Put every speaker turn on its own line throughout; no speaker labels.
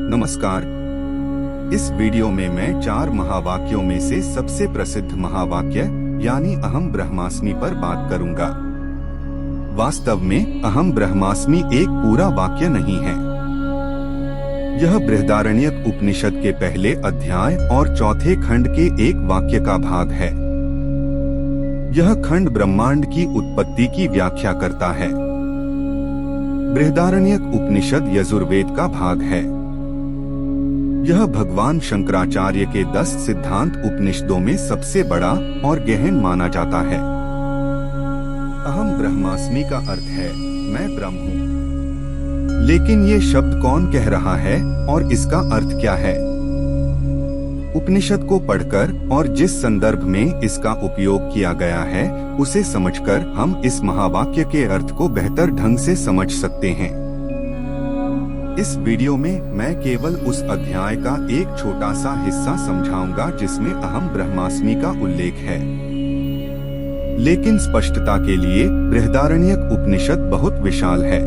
नमस्कार। इस वीडियो में मैं 4 महावाक्यों में से सबसे प्रसिद्ध महावाक्य यानी अहम ब्रह्मास्मि पर बात करूंगा। वास्तव में अहम ब्रह्मास्मि एक पूरा वाक्य नहीं है। यह बृहदारण्यक उपनिषद के पहले अध्याय और चौथे खंड के एक वाक्य का भाग है। यह खंड ब्रह्मांड की उत्पत्ति की व्याख्या करता है। बृहदारण्यक उपनिषद यजुर्वेद का भाग है। यह भगवान शंकराचार्य के 10 सिद्धांत उपनिषदों में सबसे बड़ा और गहन माना जाता है। अहम ब्रह्मास्मि का अर्थ है मैं ब्रह्म हूँ। लेकिन ये शब्द कौन कह रहा है और इसका अर्थ क्या है? उपनिषद को पढ़कर और जिस संदर्भ में इसका उपयोग किया गया है उसे समझकर हम इस महावाक्य के अर्थ को बेहतर ढंग से समझ सकते हैं। इस वीडियो में मैं केवल उस अध्याय का एक छोटा सा हिस्सा समझाऊंगा जिसमें अहम ब्रह्मास्मि का उल्लेख है। लेकिन स्पष्टता के लिए बृहदारण्यक उपनिषद बहुत विशाल है।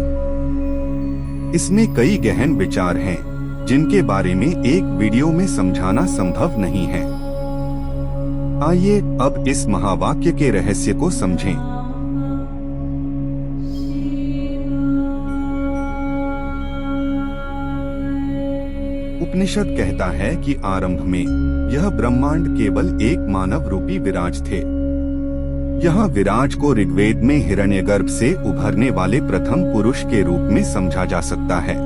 इसमें कई गहन विचार हैं जिनके बारे में एक वीडियो में समझाना संभव नहीं है। आइए अब इस महावाक्य के रहस्य को समझें। उपनिषद कहता है कि आरंभ में यह ब्रह्मांड केवल एक मानव रूपी विराज थे। यह विराज को ऋग्वेद में हिरण्यगर्भ से उभरने वाले प्रथम पुरुष के रूप में समझा जा सकता है।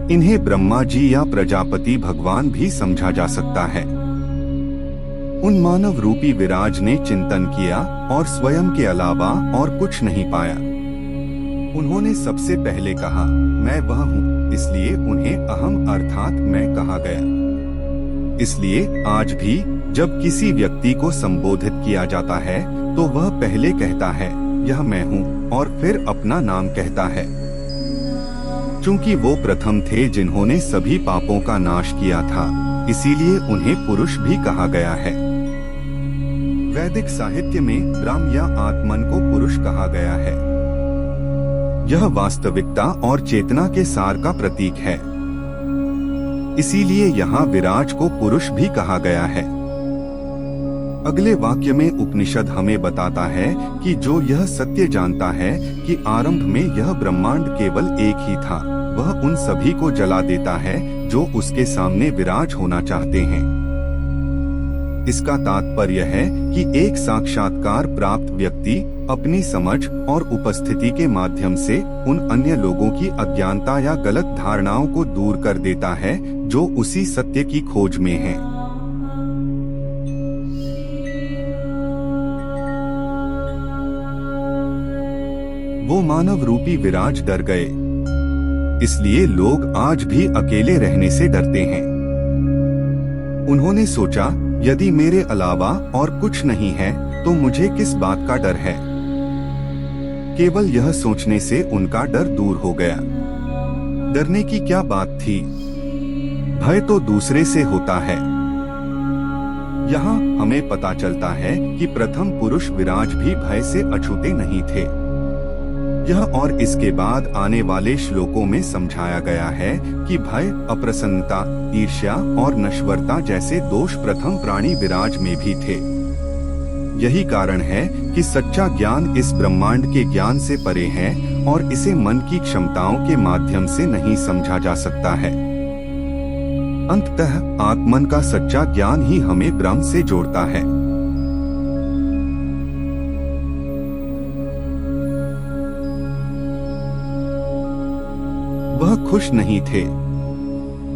इन्हें ब्रह्मा जी या प्रजापति भगवान भी समझा जा सकता है। उन मानव रूपी विराज ने चिंतन किया और स्वयं के अलावा और कुछ नहीं पाया। उन्होंने सबसे पहले कहा मैं वह हूँ, इसलिए उन्हें अहम अर्थात मैं कहा गया। इसलिए आज भी जब किसी व्यक्ति को संबोधित किया जाता है तो वह पहले कहता है यह मैं हूँ और फिर अपना नाम कहता है। चूंकि वो प्रथम थे जिन्होंने सभी पापों का नाश किया था, इसीलिए उन्हें पुरुष भी कहा गया है। वैदिक साहित्य में ब्रह्म या आत्मन को पुरुष कहा गया है। यह वास्तविकता और चेतना के सार का प्रतीक है। इसीलिए यहाँ विराज को पुरुष भी कहा गया है। अगले वाक्य में उपनिषद हमें बताता है कि जो यह सत्य जानता है कि आरंभ में यह ब्रह्मांड केवल एक ही था, वह उन सभी को जला देता है जो उसके सामने विराज होना चाहते हैं। इसका तात्पर्य है कि एक साक्षात्कार प्राप्त व्यक्ति अपनी समझ और उपस्थिति के माध्यम से उन अन्य लोगों की अज्ञानता या गलत धारणाओं को दूर कर देता है जो उसी सत्य की खोज में हैं। वो मानव रूपी विराज डर गए। इसलिए लोग आज भी अकेले रहने से डरते हैं। उन्होंने सोचा यदि मेरे अलावा और कुछ नहीं है तो मुझे किस बात का डर है। केवल यह सोचने से उनका डर दूर हो गया। डरने की क्या बात थी? भय तो दूसरे से होता है। यहाँ हमें पता चलता है कि प्रथम पुरुष विराज भी भय से अछूते नहीं थे। यह और इसके बाद आने वाले श्लोकों में समझाया गया है कि भय, अप्रसन्नता, ईर्ष्या और नश्वरता जैसे दोष प्रथम प्राणी विराज में भी थे। यही कारण है कि सच्चा ज्ञान इस ब्रह्मांड के ज्ञान से परे है और इसे मन की क्षमताओं के माध्यम से नहीं समझा जा सकता है। अंततः आत्मन का सच्चा ज्ञान ही हमें ब्रह्म से जोड़ता है। वह खुश नहीं थे,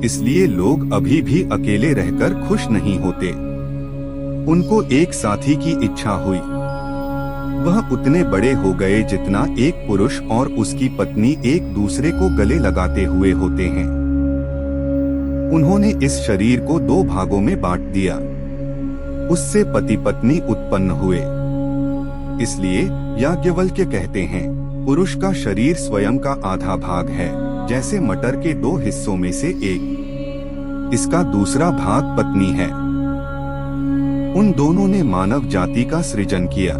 इसलिए लोग अभी भी अकेले रहकर खुश नहीं होते। उनको एक साथी की इच्छा हुई। वह उतने बड़े हो गए जितना एक पुरुष और उसकी पत्नी एक दूसरे को गले लगाते हुए होते हैं। उन्होंने इस शरीर को 2 भागों में बांट दिया। उससे पति पत्नी उत्पन्न हुए। इसलिए याज्ञवल्क्य कहते हैं पुरुष का शरीर स्वयं का आधा भाग है, जैसे मटर के 2 हिस्सों में से एक। इसका दूसरा भाग पत्नी है। उन दोनों ने मानव जाति का सृजन किया।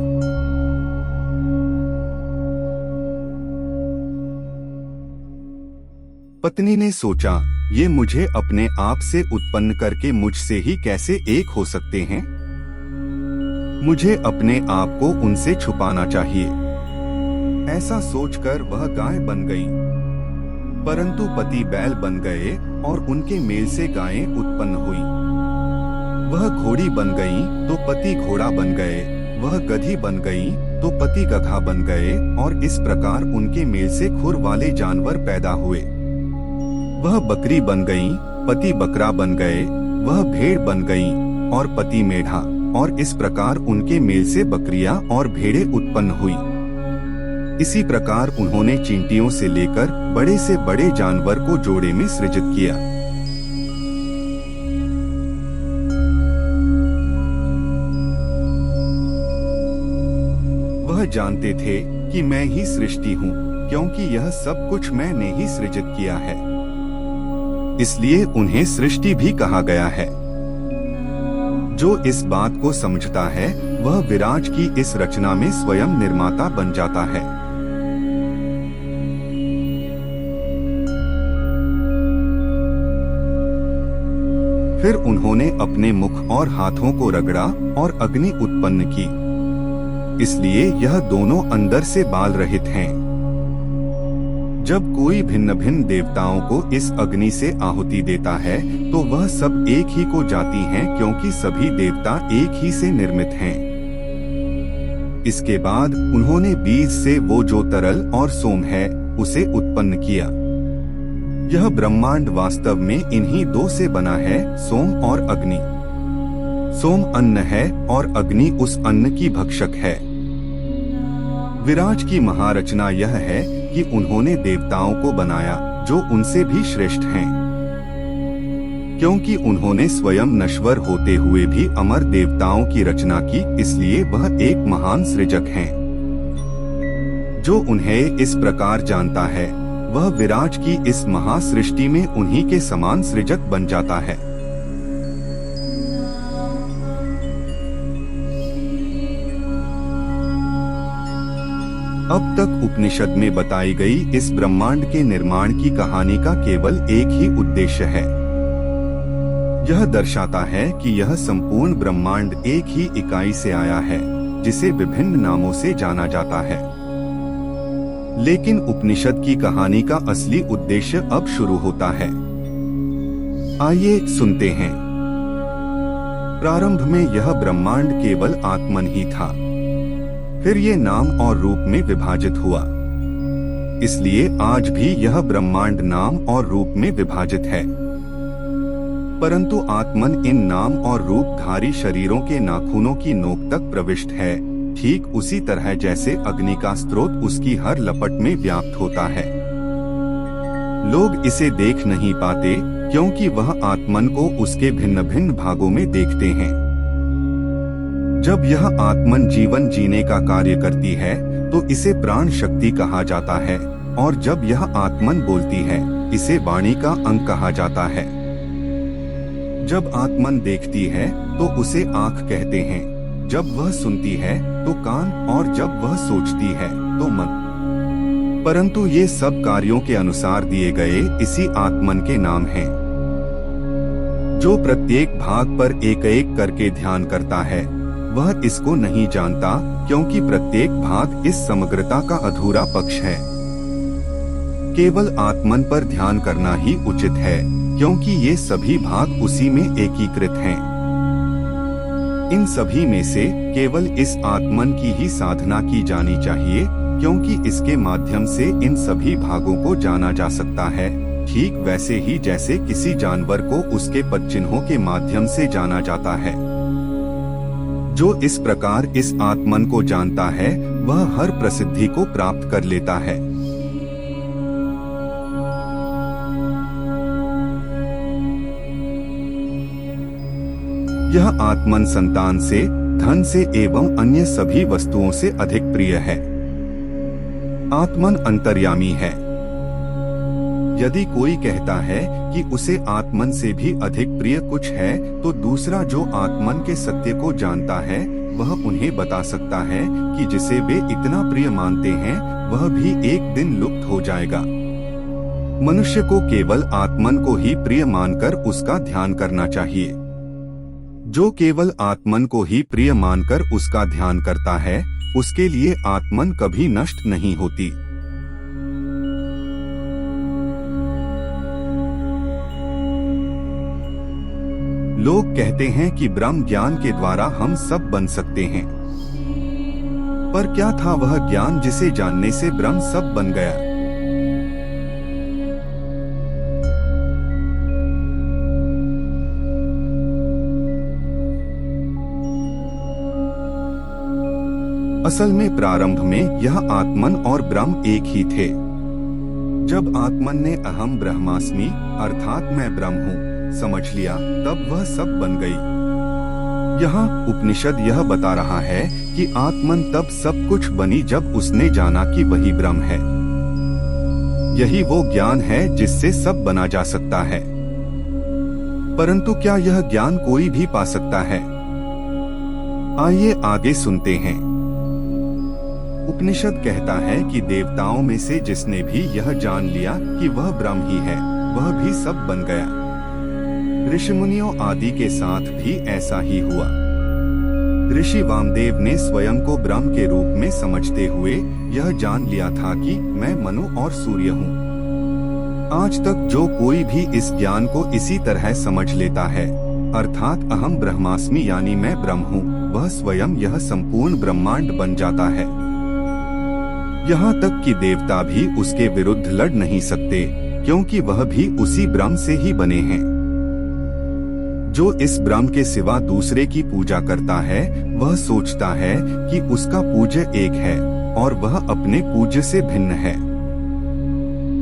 पत्नी ने सोचा ये मुझे अपने आप से उत्पन्न करके मुझसे ही कैसे एक हो सकते हैं? मुझे अपने आप को उनसे छुपाना चाहिए। ऐसा सोचकर वह गाय बन गई। परंतु पति बैल बन गए और उनके मेल से गायें उत्पन्न हुई। वह घोड़ी बन गई तो पति घोड़ा बन गए, वह गधी बन गई तो पति गधा बन गए, और इस प्रकार उनके मेल से खुर वाले जानवर पैदा हुए। वह बकरी बन गई, पति बकरा बन गए, वह भेड़ बन गई और पति मेढ़ा, और इस प्रकार उनके मेल से बकरियां और भेड़ें उत्पन्न हुई। इसी प्रकार उन्होंने चींटियों से लेकर बड़े से बड़े जानवर को जोड़े में सृजित किया। वह जानते थे कि मैं ही सृष्टि हूँ, क्योंकि यह सब कुछ मैंने ही सृजित किया है, इसलिए उन्हें सृष्टि भी कहा गया है। जो इस बात को समझता है वह विराज की इस रचना में स्वयं निर्माता बन जाता है। फिर उन्होंने अपने मुख और हाथों को रगड़ा और अग्नि उत्पन्न की, इसलिए यह दोनों अंदर से बाल रहित हैं। जब कोई भिन्न भिन्न देवताओं को इस अग्नि से आहुति देता है तो वह सब एक ही को जाती हैं, क्योंकि सभी देवता एक ही से निर्मित हैं। इसके बाद उन्होंने बीज से वो जो तरल और सोम है उसे उत्पन्न किया। यह ब्रह्मांड वास्तव में इन्हीं दो से बना है, सोम और अग्नि। सोम अन्न है और अग्नि उस अन्न की भक्षक है। विराज की महारचना यह है कि उन्होंने देवताओं को बनाया जो उनसे भी श्रेष्ठ हैं, क्योंकि उन्होंने स्वयं नश्वर होते हुए भी अमर देवताओं की रचना की, इसलिए वह एक महान सृजक हैं। जो उन्हें इस प्रकार जानता है वह विराज की इस महासृष्टि में उन्हीं के समान सृजक बन जाता है। अब तक उपनिषद में बताई गई इस ब्रह्मांड के निर्माण की कहानी का केवल एक ही उद्देश्य है। यह दर्शाता है कि यह संपूर्ण ब्रह्मांड एक ही इकाई से आया है, जिसे विभिन्न नामों से जाना जाता है। लेकिन उपनिषद की कहानी का असली उद्देश्य अब शुरू होता है। आइए सुनते हैं। प्रारंभ में यह ब्रह्मांड केवल आत्मन ही था, फिर ये नाम और रूप में विभाजित हुआ, इसलिए आज भी यह ब्रह्मांड नाम और रूप में विभाजित है। परंतु आत्मन इन नाम और रूपधारी शरीरों के नाखूनों की नोक तक प्रविष्ट है, ठीक उसी तरह जैसे अग्नि का स्रोत उसकी हर लपट में व्याप्त होता है। लोग इसे देख नहीं पाते, क्योंकि वह आत्मन को उसके भिन्न भिन्न भागों में देखते हैं। जब यह आत्मन जीवन जीने का कार्य करती है तो इसे प्राण शक्ति कहा जाता है, और जब यह आत्मन बोलती है इसे वाणी का अंग कहा जाता है। जब आत्मन देखती है तो उसे आँख कहते हैं, जब वह सुनती है तो कान, और जब वह सोचती है तो मन। परंतु ये सब कार्यों के अनुसार दिए गए इसी आत्मन के नाम हैं। जो प्रत्येक भाग पर एक एक करके ध्यान करता है वह इसको नहीं जानता, क्योंकि प्रत्येक भाग इस समग्रता का अधूरा पक्ष है। केवल आत्मन पर ध्यान करना ही उचित है, क्योंकि ये सभी भाग उसी में एकीकृत हैं। इन सभी में से केवल इस आत्मन की ही साधना की जानी चाहिए, क्योंकि इसके माध्यम से इन सभी भागों को जाना जा सकता है, ठीक वैसे ही जैसे किसी जानवर को उसके पदचिन्हों के माध्यम से जाना जाता है। जो इस प्रकार इस आत्मन को जानता है वह हर प्रसिद्धि को प्राप्त कर लेता है। यह आत्मन संतान से, धन से एवं अन्य सभी वस्तुओं से अधिक प्रिय है। आत्मन अंतर्यामी है। यदि कोई कहता है कि उसे आत्मन से भी अधिक प्रिय कुछ है, तो दूसरा जो आत्मन के सत्य को जानता है वह उन्हें बता सकता है कि जिसे वे इतना प्रिय मानते हैं वह भी एक दिन लुप्त हो जाएगा। मनुष्य को केवल आत्मन को ही प्रिय मानकर उसका ध्यान करना चाहिए। जो केवल आत्मन को ही प्रिय मानकर उसका ध्यान करता है, उसके लिए आत्मन कभी नष्ट नहीं होती। लोग कहते हैं कि ब्रह्म ज्ञान के द्वारा हम सब बन सकते हैं, पर क्या था वह ज्ञान जिसे जानने से ब्रह्म सब बन गया? असल में प्रारंभ में यह आत्मन और ब्रह्म एक ही थे। जब आत्मन ने अहम ब्रह्मास्मि अर्थात मैं ब्रह्म हूँ समझ लिया, तब वह सब बन गई। यहाँ उपनिषद यह बता रहा है कि आत्मन तब सब कुछ बनी जब उसने जाना कि वही ब्रह्म है। यही वो ज्ञान है जिससे सब बना जा सकता है। परंतु क्या यह ज्ञान कोई भी पा सकता है? आइए आगे सुनते हैं। उपनिषद कहता है कि देवताओं में से जिसने भी यह जान लिया कि वह ब्रह्म ही है, वह भी सब बन गया। ऋषिमुनियों आदि के साथ भी ऐसा ही हुआ। ऋषि वामदेव ने स्वयं को ब्रह्म के रूप में समझते हुए यह जान लिया था कि मैं मनु और सूर्य हूँ। आज तक जो कोई भी इस ज्ञान को इसी तरह समझ लेता है, अर्थात अहम ब्रह्मास्मि यानी मैं ब्रह्म हूँ, वह स्वयं यह संपूर्ण ब्रह्मांड बन जाता है। यहाँ तक कि देवता भी उसके विरुद्ध लड़ नहीं सकते, क्योंकि वह भी उसी ब्रह्म से ही बने हैं। जो इस ब्रह्म के सिवा दूसरे की पूजा करता है, वह सोचता है कि उसका पूज्य एक है और वह अपने पूज्य से भिन्न है।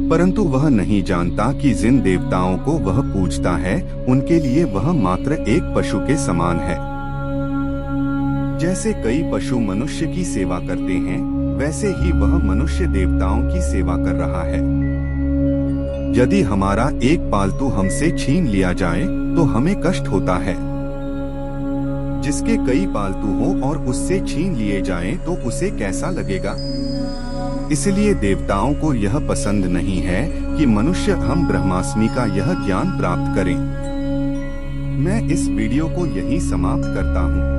परंतु वह नहीं जानता कि जिन देवताओं को वह पूजता है, उनके लिए वह मात्र एक पशु के समान है। जैसे कई पशु मनुष्य की सेवा करते हैं, वैसे ही वह मनुष्य देवताओं की सेवा कर रहा है। यदि हमारा एक पालतू हमसे छीन लिया जाए तो हमें कष्ट होता है। जिसके कई पालतू हो और उससे छीन लिए जाएं तो उसे कैसा लगेगा? इसलिए देवताओं को यह पसंद नहीं है कि मनुष्य हम ब्रह्मास्मि का यह ज्ञान प्राप्त करें। मैं इस वीडियो को यहीं समाप्त करता हूँ।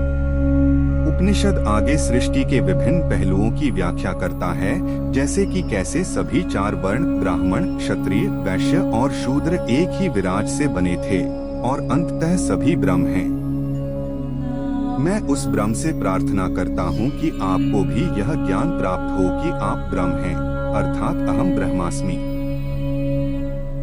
उपनिषद आगे सृष्टि के विभिन्न पहलुओं की व्याख्या करता है, जैसे कि कैसे सभी चार वर्ण ब्राह्मण, क्षत्रिय, वैश्य और शूद्र एक ही विराज से बने थे और अंततः सभी ब्रह्म हैं। मैं उस ब्रह्म से प्रार्थना करता हूँ कि आपको भी यह ज्ञान प्राप्त हो कि आप ब्रह्म हैं, अर्थात अहम ब्रह्मास्मि।